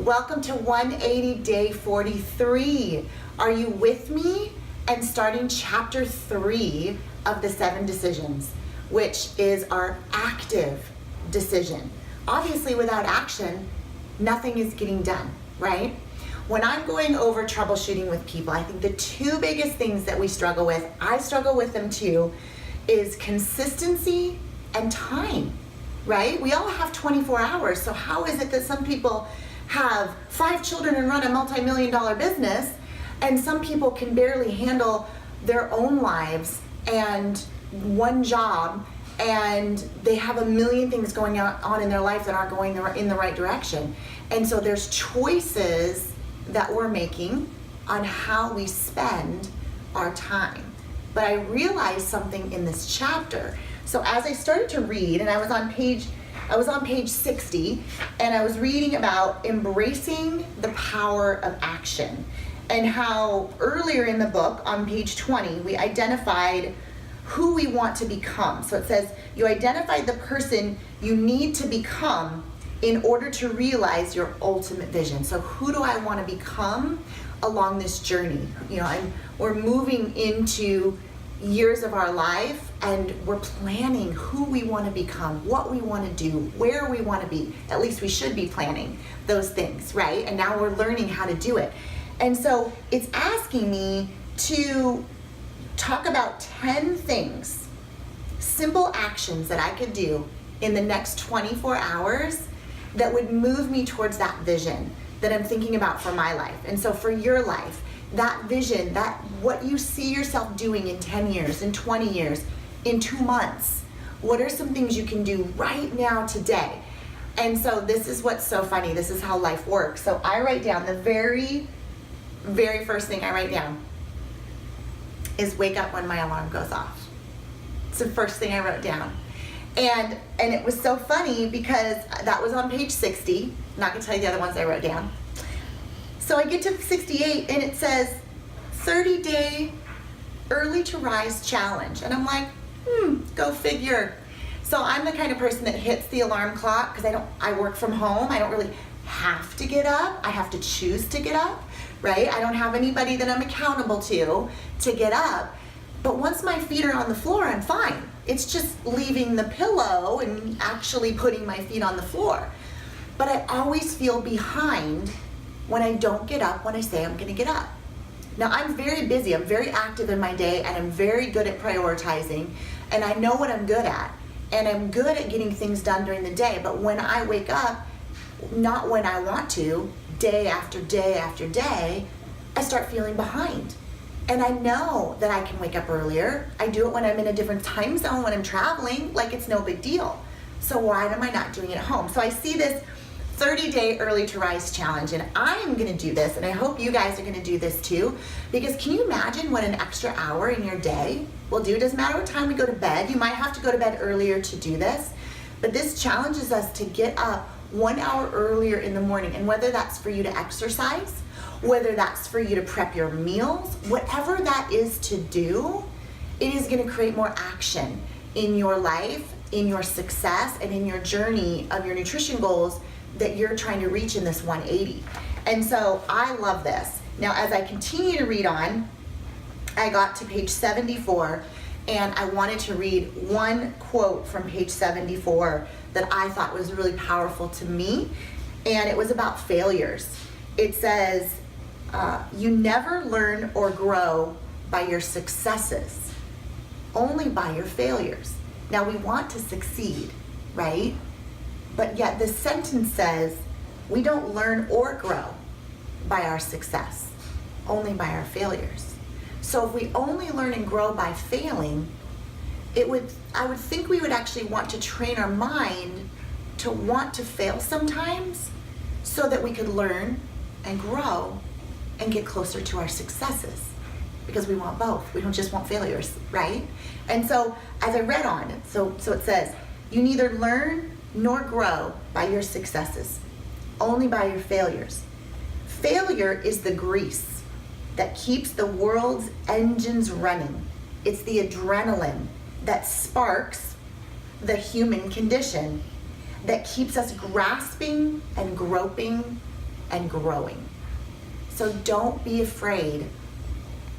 Welcome to 180 Day 43. Are you with me? And starting chapter 3 of the 7 decisions, which is our active decision. Obviously, without action, nothing is getting done, right? When I'm going over troubleshooting with people, I think the 2 biggest things that we struggle with, I struggle with them too, is consistency and time, right? We all have 24 hours, so how is it that some people have 5 children and run a multi-million-dollar business, and some people can barely handle their own lives and one job, and they have a million things going on in their life that aren't going in the right direction? And so there's choices that we're making on how we spend our time. But I realized something in this chapter. So as I started to read, and I was on page 60, and I was reading about embracing the power of action, and how earlier in the book on page 20 we identified who we want to become. So it says you identified the person you need to become in order to realize your ultimate vision. So who do I want to become along this journey? We're moving into years of our life, and we're planning who we want to become, what we want to do, where we want to be. At least we should be planning those things, right? And now we're learning how to do it. And so it's asking me to talk about 10 things, simple actions that I could do in the next 24 hours that would move me towards that vision that I'm thinking about for my life. And so for your life, that vision, that what you see yourself doing in 10 years, in 20 years, in 2 months, what are some things you can do right now today? And so this is what's so funny. This is how life works. So I write down, the very first thing I write down is wake up when my alarm goes off. It's the first thing I wrote down. And it was so funny because that was on page 60. I'm not gonna tell you the other ones I wrote down. So I get to 68 and it says 30-day early to rise challenge. And I'm like, go figure. So I'm the kind of person that hits the alarm clock because I work from home. I don't really have to get up. I have to choose to get up, right? I don't have anybody that I'm accountable to get up. But once my feet are on the floor, I'm fine. It's just leaving the pillow and actually putting my feet on the floor. But I always feel behind when I don't get up when I say I'm gonna get up. Now I'm very busy, I'm very active in my day, and I'm very good at prioritizing, and I know what I'm good at, and I'm good at getting things done during the day. But when I wake up, not when I want to, day after day after day, I start feeling behind. And I know that I can wake up earlier. I do it when I'm in a different time zone, when I'm traveling, like it's no big deal. So why am I not doing it at home? So I see this 30-day early to rise challenge, and I am gonna do this, and I hope you guys are gonna do this too, because can you imagine what an extra hour in your day will do? It doesn't matter what time we go to bed. You might have to go to bed earlier to do this, but this challenges us to get up 1 hour earlier in the morning. And whether that's for you to exercise, whether that's for you to prep your meals, whatever that is to do, it is gonna create more action in your life, in your success, and in your journey of your nutrition goals that you're trying to reach in this 180. And so I love this. Now, as I continue to read on, I got to page 74, and I wanted to read one quote from page 74 that I thought was really powerful to me, and it was about failures. It says, you never learn or grow by your successes, only by your failures. Now, we want to succeed, right? But yet this sentence says, we don't learn or grow by our success, only by our failures. So if we only learn and grow by failing, I would think we would actually want to train our mind to want to fail sometimes so that we could learn and grow and get closer to our successes, because we want both. We don't just want failures, right? And so as I read on, so it says, you neither learn nor grow by your successes, only by your failures. Failure is the grease that keeps the world's engines running. It's the adrenaline that sparks the human condition, that keeps us grasping and groping and growing. So don't be afraid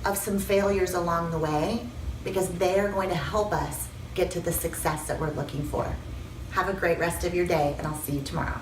of some failures along the way, because they are going to help us get to the success that we're looking for. Have a great rest of your day, and I'll see you tomorrow.